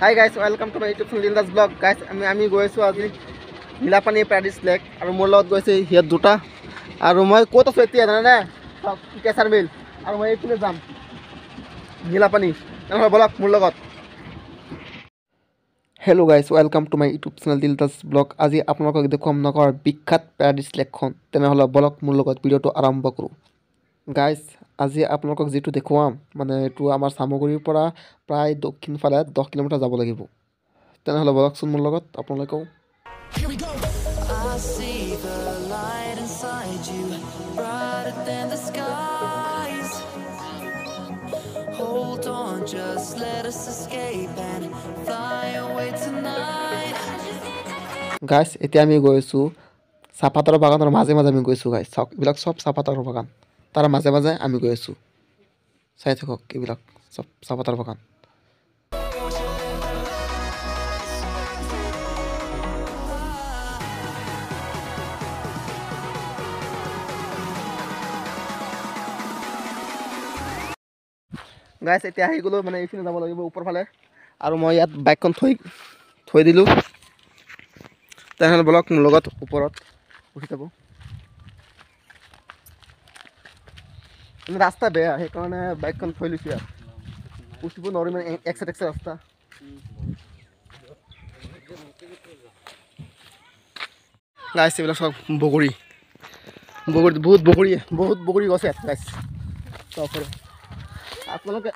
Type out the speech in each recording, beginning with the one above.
Hi guys, welcome to my YouTube channel Lindas Vlog. Guys, আমি গৈ আছোঁ আজি নীলাপানী পেৰাডিছ লেক আৰু মোৰ লগত গৈছে সিহঁত দুটা আৰু মই ক'ত আছোঁ এতিয়া জানানে কেঁচাৰ মিল আৰু মই এইপিনে যাম নীলাপানী তেনেহ'লে ব'লক মোৰ লগত। Hello' guys, welcome to my YouTube channel Dildas vlog. আজি আপোনালোকক দেখুৱাম নগৰ বিখ্যাত পেৰাডিছ লেকখন। তেনেহ'লে ব'লক মোৰ লগত ভিডিঅ'টো আৰম্ভ কৰোঁ। গাইজ, আজি আপোনালোকক যিটো দেখুৱাম মানে এইটো আমাৰ চামগুৰিৰ পৰা প্ৰায় দক্ষিণ ফালে 10 কিলোমিটাৰ যাব লাগিব। তেনেহ'লে ব'লকচোন মোৰ লগত আপোনালোকেও। I see the light inside you, brighter than the skies. Hold on, just let us escape and fly away tonight. Guys, এতিয়া আমি গৈ আছোঁ চাহপাতৰ বাগানৰ মাজে মাজে আমি গৈছোঁ। গাইজ চাওক, এইবিলাক চব চাহপাতৰ বাগান, তাৰ মাজে মাজে আমি গৈ আছোঁ। চাই থাকক, এইবিলাক চব চাহপাতৰ বাগান। গাইজ, এতিয়া আহি গ'লোঁ, মানে এইখিনি যাব লাগিব ওপৰ ফালে আৰু মই ইয়াত বাইকখন থৈ দিলোঁ। তেনেহ'লে ব'লক মোৰ লগত ওপৰত উঠি যাব। ৰাস্তা বেয়া, সেইকাৰণে বাইকখন থৈ লৈছোঁ ইয়াত। উঠিব নোৱাৰিম, মানে এক চাইড ৰাস্তা। গাইজ, এইবিলাক চব বগৰী বহুত বগৰী গছ ইয়াত। গাইজ চব আপোনালোকে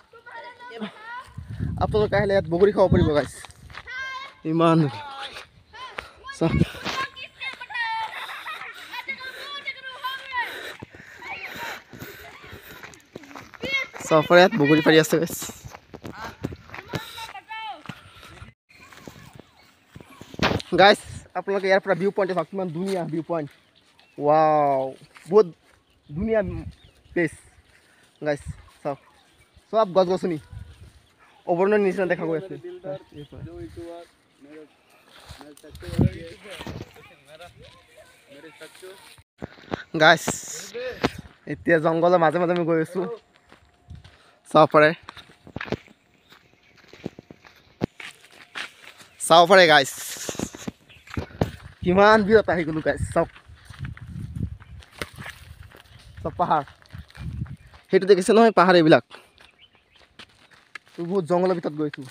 আহিলে ইয়াত বগৰী খাব পাৰিব। গাইজ ইমান চব চবৰে ইয়াত বগৰী পাৰি আছে। গাইজ গাইজ, আপোনালোকে ইয়াৰ পৰা ভিউ পইণ্ট চাওক, কিমান ধুনীয়া ভিউ পইণ্ট। ৱাও, বহুত ধুনীয়া প্লেচ। গাইজ চাওক, চব গছ গছনি অভয়াৰণ্যৰ নিচিনা দেখা গৈ আছে। গাইজ, এতিয়া জংঘলৰ মাজে মাজে আমি গৈ আছোঁ। চাব পাৰে গাইজ, কিমান বিৰত আহি গ'লোঁ। গাইজ চাওক, চব পাহাৰ, সেইটো দেখিছে নহয় পাহাৰ। এইবিলাক বহুত জংঘলৰ ভিতৰত গৈছোঁ।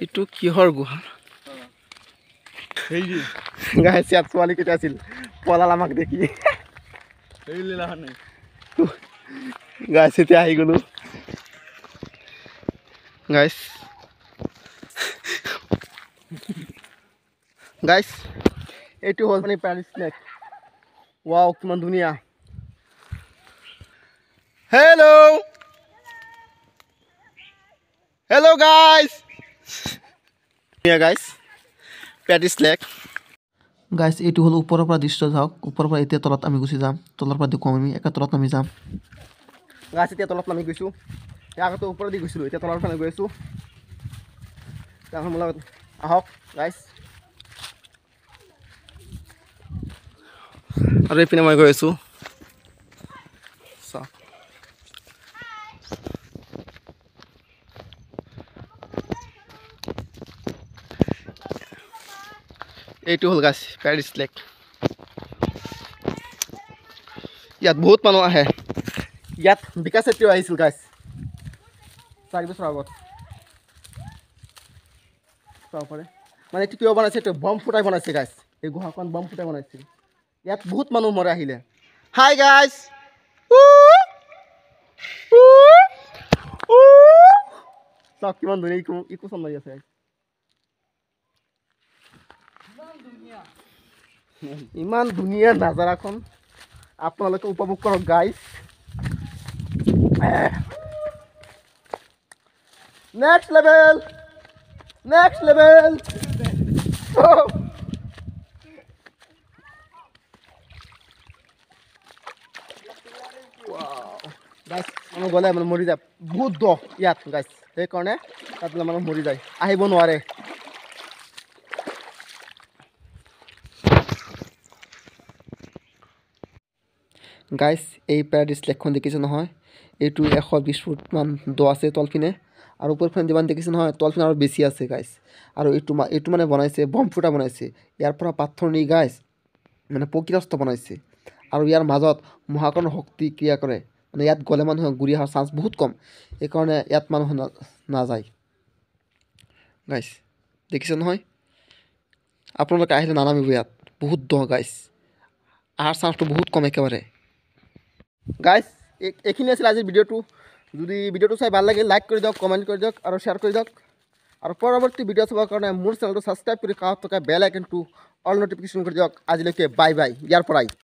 এইটো কিহৰ গুহা? গাইজ, ইয়াত ছোৱালী কেইটা আছিল, পলাল আমাক দেখি। গাইজ, এতিয়া আহি গ'লোঁ। গাইজ এইটো হ'ল মানে পেৰাডিছ লেক। ৱাও, কিমান ধুনীয়া। Hello' guys, guys paradise lake. Guys, এইটো হ'ল ওপৰৰ পৰা দৃশ্য। চাওক, ওপৰৰ পৰা এতিয়া তলত আমি গুচি যাম। তলৰ পৰা দেখুৱাম আমি, একে তলত নামি যাম। গাইজ, এতিয়া তলত নামি গৈছোঁ। আগতে ওপৰত দি গৈছিলোঁ, এতিয়া তলৰ ফালে গৈ আছোঁ। মোৰ লগত আহক গাইজ। আৰু এইপিনে মই গৈ আছোঁ। চাওক, এইটো হ'ল গাইজ পেৰাডিছ লেক। ইয়াত বহুত মানুহ আহে। ইয়াত বিকাশ চেত্ৰীও আহিছিল গাইজ 4 বছৰ আগত। চাব পাৰে, মানে এইটো কিয় বনাইছে, এইটো বম ফুটাই বনাইছে। গাইজ, এই গুহাখন বম ফুটাই বনাইছে। ইয়াত বহুত মানুহ মৰে আহিলে। হাই গাইজ, চাওক কিমান ধুনীয়া ইকো চাউণ্ড লাগি আছে। ইমান ধুনীয়া নাজাৰাখন আপোনালোকে উপভোগ কৰক। Guys, next level. গাইজ, মানুহ গ'লে মানে মৰি যায়, বহুত দ ইয়াত। গাইজ, সেইকাৰণে তাত মানুহ মৰি যায়, আহিব নোৱাৰে। গাইছ এই পেৰাডিছ লেকখন দেখিছে নহয়, এইটো 120 ফুটমান দ আছে তলপিনে, আৰু ওপৰপিনে যিমান দেখিছে নহয় তলপিনে আৰু বেছি আছে গাইছ। আৰু এইটো মানে বনাইছে বমফুটা বনাইছে, ইয়াৰ পৰা পাথৰ নি গাইছ মানে প্ৰকৃতস্থ বনাইছে। আৰু ইয়াৰ মাজত মহাকৰ্ণ শক্তি ক্ৰিয়া কৰে, মানে ইয়াত গ'লে মানুহে ঘূৰি অহাৰ চান্স বহুত কম, সেইকাৰণে ইয়াত মানুহ নাযায় গাইছ। দেখিছে নহয়, আপোনালোকে আহিলে নানামিব, ইয়াত বহুত দ গাইছ, অহাৰ চান্সটো বহুত কম একেবাৰে। গাইছ এইখিনি আছিল আজিৰ ভিডিঅ'টো। যদি ভিডিঅ'টো চাই ভাল লাগে লাইক কৰি দিয়ক, কমেণ্ট কৰি দিয়ক আৰু শ্বেয়াৰ কৰি দিয়ক। আৰু পৰৱৰ্তী ভিডিঅ' চাবৰ কাৰণে মোৰ চেনেলটো ছাবস্ক্ৰাইব কৰি কাষত থকা বেল আইকনটো অল ন'টিফিকেশ্যন কৰি দিয়ক। আজিলৈকে বাই বাই, ইয়াৰ পৰাই।